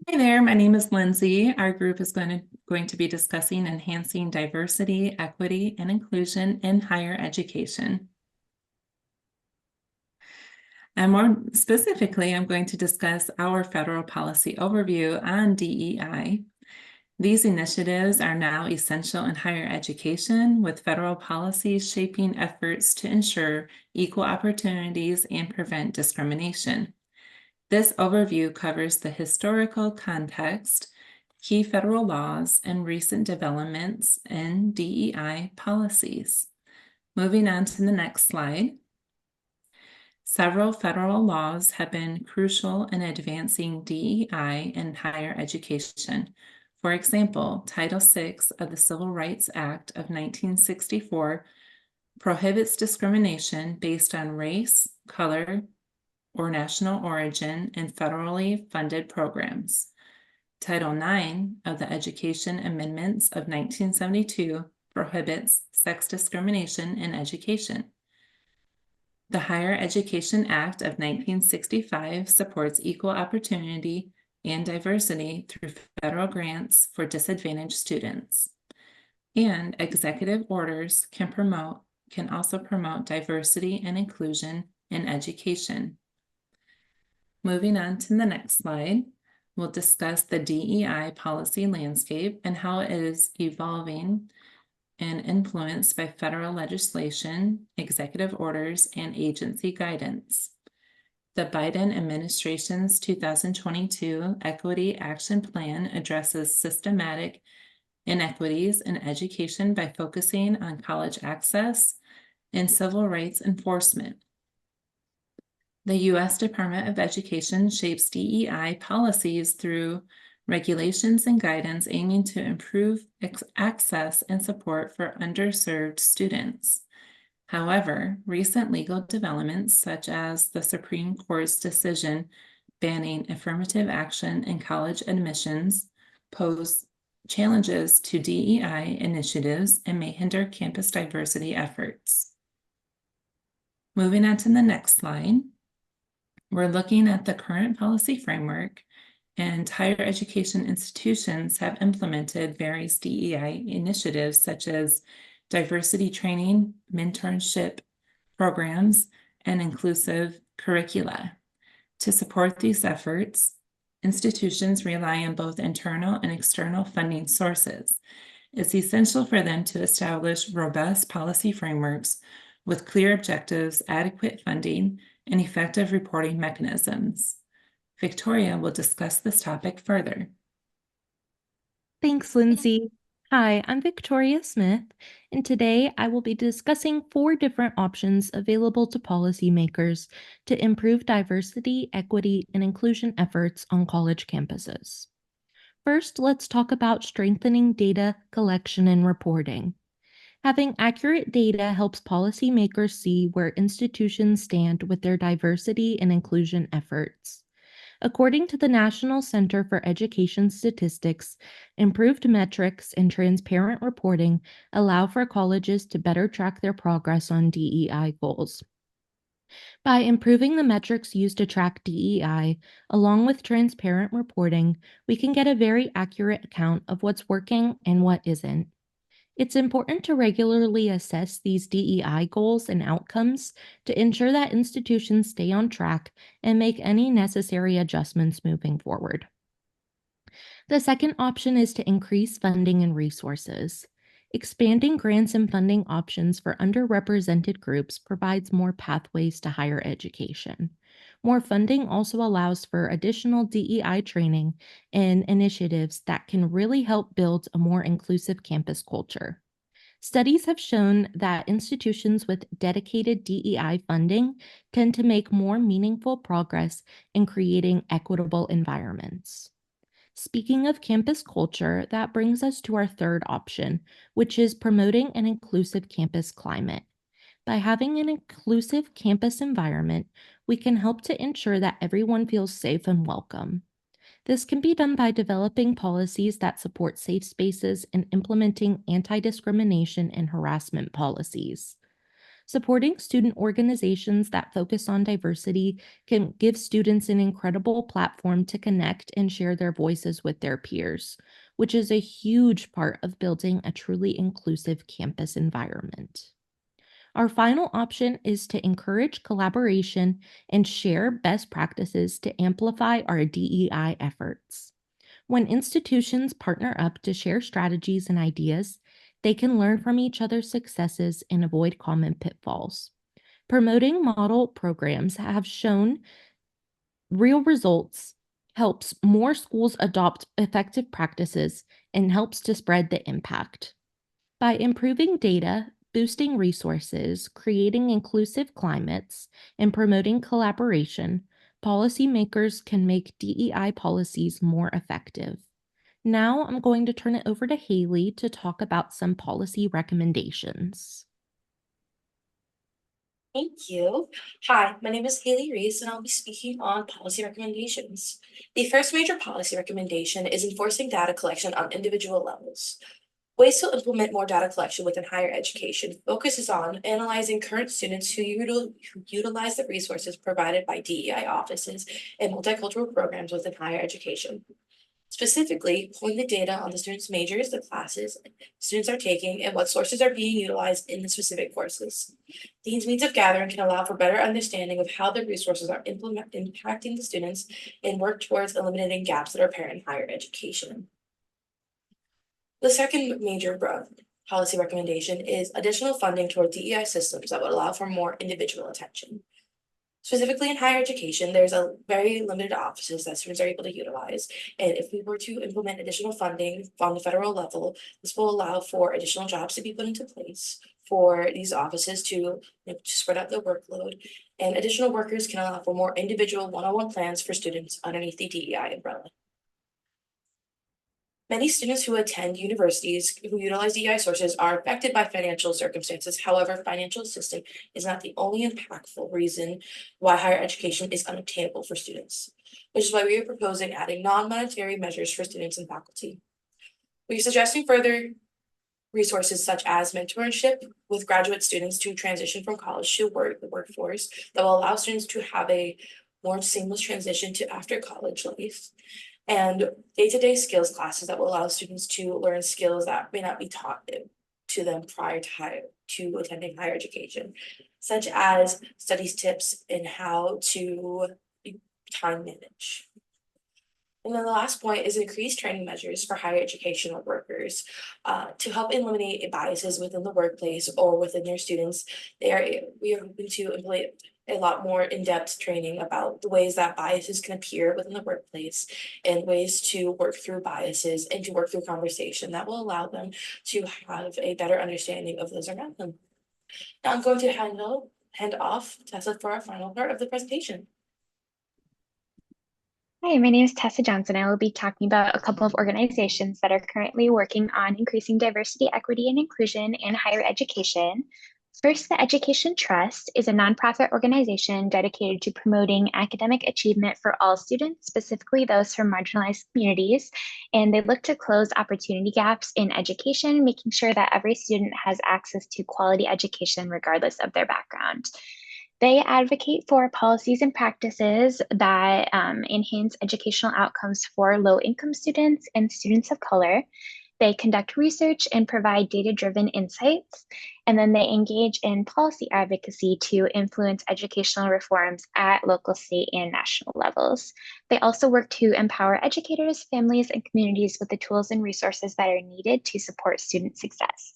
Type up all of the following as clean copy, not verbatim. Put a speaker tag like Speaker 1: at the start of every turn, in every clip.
Speaker 1: Hey there, my name is Lindsay. Our group is going to be discussing enhancing diversity, equity, and inclusion in higher education. And more specifically, I'm going to discuss our federal policy overview on DEI. These initiatives are now essential in higher education, with federal policies shaping efforts to ensure equal opportunities and prevent discrimination. This overview covers the historical context, key federal laws, and recent developments in DEI policies. Moving on to the next slide. Several federal laws have been crucial in advancing DEI in higher education. For example, Title VI of the Civil Rights Act of 1964 prohibits discrimination based on race, color, or national origin in federally funded programs. Title IX of the Education Amendments of 1972 prohibits sex discrimination in education. The Higher Education Act of 1965 supports equal opportunity and diversity through federal grants for disadvantaged students. And executive orders can also promote diversity and inclusion in education. Moving on to the next slide, we'll discuss the DEI policy landscape and how it is evolving and influenced by federal legislation, executive orders, and agency guidance. The Biden administration's 2022 Equity Action Plan addresses systematic inequities in education by focusing on college access and civil rights enforcement. The U.S. Department of Education shapes DEI policies through regulations and guidance aiming to improve access and support for underserved students. However, recent legal developments, such as the Supreme Court's decision banning affirmative action in college admissions, pose challenges to DEI initiatives and may hinder campus diversity efforts. Moving on to the next slide. We're looking at the current policy framework, and higher education institutions have implemented various DEI initiatives such as diversity training, mentorship programs, and inclusive curricula. To support these efforts, institutions rely on both internal and external funding sources. It's essential for them to establish robust policy frameworks with clear objectives, adequate funding, and effective reporting mechanisms. Victoria will discuss this topic further.
Speaker 2: Thanks, Lindsay. Hi, I'm Victoria Smith, and today I will be discussing 4 different options available to policymakers to improve diversity, equity, and inclusion efforts on college campuses. First, let's talk about strengthening data collection and reporting. Having accurate data helps policymakers see where institutions stand with their diversity and inclusion efforts. According to the National Center for Education Statistics, improved metrics and transparent reporting allow for colleges to better track their progress on DEI goals. By improving the metrics used to track DEI, along with transparent reporting, we can get a very accurate account of what's working and what isn't. It's important to regularly assess these DEI goals and outcomes to ensure that institutions stay on track and make any necessary adjustments moving forward. The second option is to increase funding and resources. Expanding grants and funding options for underrepresented groups provides more pathways to higher education. More funding also allows for additional DEI training and initiatives that can really help build a more inclusive campus culture. Studies have shown that institutions with dedicated DEI funding tend to make more meaningful progress in creating equitable environments. Speaking of campus culture, that brings us to our third option, which is promoting an inclusive campus climate. By having an inclusive campus environment, we can help to ensure that everyone feels safe and welcome. This can be done by developing policies that support safe spaces and implementing anti-discrimination and harassment policies. Supporting student organizations that focus on diversity can give students an incredible platform to connect and share their voices with their peers, which is a huge part of building a truly inclusive campus environment. Our final option is to encourage collaboration and share best practices to amplify our DEI efforts. When institutions partner up to share strategies and ideas, they can learn from each other's successes and avoid common pitfalls. Promoting model programs have shown real results, helps more schools adopt effective practices, and helps to spread the impact. By improving data, boosting resources, creating inclusive climates, and promoting collaboration, policymakers can make DEI policies more effective. Now I'm going to turn it over to Haley to talk about some policy recommendations.
Speaker 3: Thank you. Hi, my name is Haley Reese, and I'll be speaking on policy recommendations. The first major policy recommendation is enforcing data collection on individual levels. Ways to implement more data collection within higher education focuses on analyzing current students who utilize the resources provided by DEI offices and multicultural programs within higher education. Specifically, pulling the data on the students' majors, the classes students are taking, and what sources are being utilized in the specific courses. These means of gathering can allow for better understanding of how the resources are impacting the students and work towards eliminating gaps that are apparent in higher education. The second major policy recommendation is additional funding toward DEI systems that would allow for more individual attention. Specifically in higher education, there's a very limited offices that students are able to utilize. And if we were to implement additional funding on the federal level, this will allow for additional jobs to be put into place for these offices to spread out the workload. And additional workers can allow for more individual one-on-one plans for students underneath the DEI umbrella. Many students who attend universities who utilize DEI sources are affected by financial circumstances. However, financial assistance is not the only impactful reason why higher education is unobtainable for students, which is why we are proposing adding non-monetary measures for students and faculty. We are suggesting further resources such as mentorship with graduate students to transition from college to the workforce that will allow students to have a more seamless transition to after college life, and day-to-day skills classes that will allow students to learn skills that may not be taught to them prior to attending higher education, such as studies tips and how to time manage. And then the last point is increased training measures for higher educational workers to help eliminate biases within the workplace or within their students. We are hoping to implement a lot more in-depth training about the ways that biases can appear within the workplace and ways to work through biases and to work through conversation that will allow them to have a better understanding of those around them. Now I'm going to hand off Tessa for our final part of the presentation.
Speaker 4: Hi, my name is Tessa Johnson. I will be talking about a couple of organizations that are currently working on increasing diversity, equity, and inclusion in higher education. First, the Education Trust is a nonprofit organization dedicated to promoting academic achievement for all students, specifically those from marginalized communities. And they look to close opportunity gaps in education, making sure that every student has access to quality education regardless of their background. They advocate for policies and practices that enhance educational outcomes for low-income students and students of color. They conduct research and provide data-driven insights, and then they engage in policy advocacy to influence educational reforms at local, state, and national levels. They also work to empower educators, families, and communities with the tools and resources that are needed to support student success.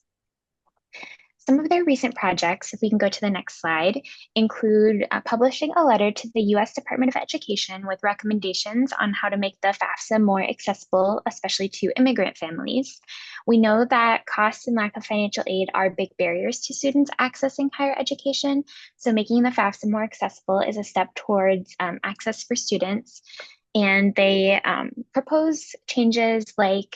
Speaker 4: Some of their recent projects, if we can go to the next slide, include publishing a letter to the US Department of Education with recommendations on how to make the FAFSA more accessible, especially to immigrant families. We know that costs and lack of financial aid are big barriers to students accessing higher education, so making the FAFSA more accessible is a step towards access for students. And they propose changes like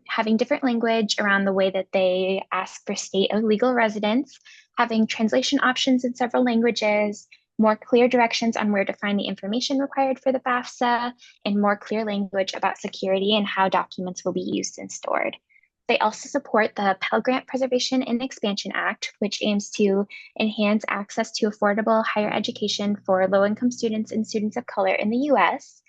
Speaker 4: having different language around the way that they ask for state of legal residence, having translation options in several languages, more clear directions on where to find the information required for the FAFSA, and more clear language about security and how documents will be used and stored. They also support the Pell Grant Preservation and Expansion Act, which aims to enhance access to affordable higher education for low-income students and students of color in the U.S.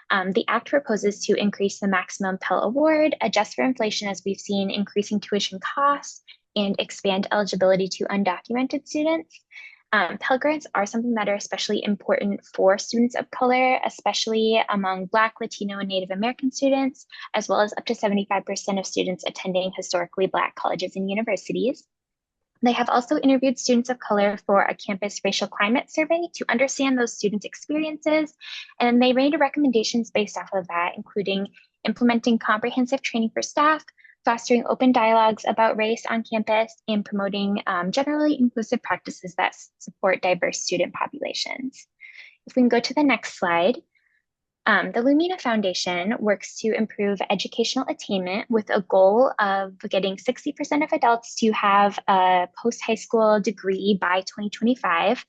Speaker 4: The act proposes to increase the maximum Pell Award, adjust for inflation as we've seen increasing tuition costs, and expand eligibility to undocumented students. Pell Grants are something that are especially important for students of color, especially among Black, Latino, and Native American students, as well as up to 75% of students attending historically Black colleges and universities. They have also interviewed students of color for a campus racial climate survey to understand those students' experiences, and they made recommendations based off of that, including implementing comprehensive training for staff, fostering open dialogues about race on campus, and promoting generally inclusive practices that support diverse student populations. If we can go to the next slide. The Lumina Foundation works to improve educational attainment with a goal of getting 60% of adults to have a post-high school degree by 2025.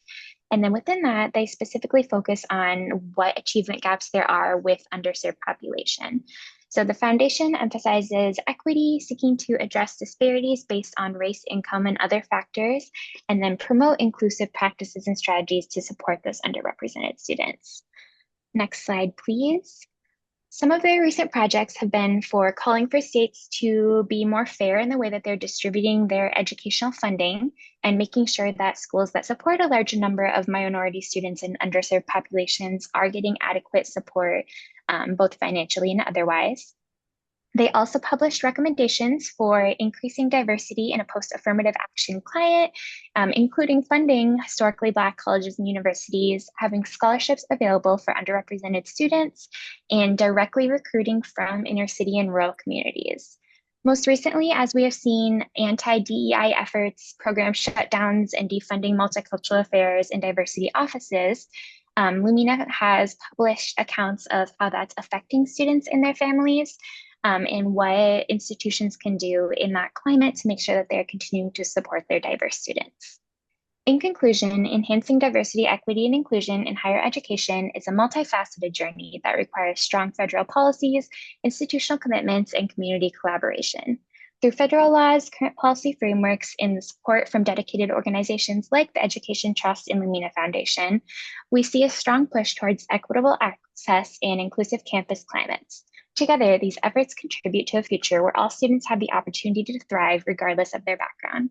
Speaker 4: And then within that, they specifically focus on what achievement gaps there are with underserved population. So the foundation emphasizes equity, seeking to address disparities based on race, income, and other factors, and then promote inclusive practices and strategies to support those underrepresented students. Next slide, please. Some of their recent projects have been for calling for states to be more fair in the way that they're distributing their educational funding and making sure that schools that support a larger number of minority students and underserved populations are getting adequate support, both financially and otherwise. They also published recommendations for increasing diversity in a post-affirmative action climate, including funding historically Black colleges and universities, having scholarships available for underrepresented students, and directly recruiting from inner city and rural communities. Most recently, as we have seen anti-DEI efforts, program shutdowns, and defunding multicultural affairs and diversity offices, Lumina has published accounts of how that's affecting students and their families, and what institutions can do in that climate to make sure that they're continuing to support their diverse students. In conclusion, enhancing diversity, equity, and inclusion in higher education is a multifaceted journey that requires strong federal policies, institutional commitments, and community collaboration. Through federal laws, current policy frameworks, and the support from dedicated organizations like the Education Trust and Lumina Foundation, we see a strong push towards equitable access and inclusive campus climates. Together, these efforts contribute to a future where all students have the opportunity to thrive regardless of their background.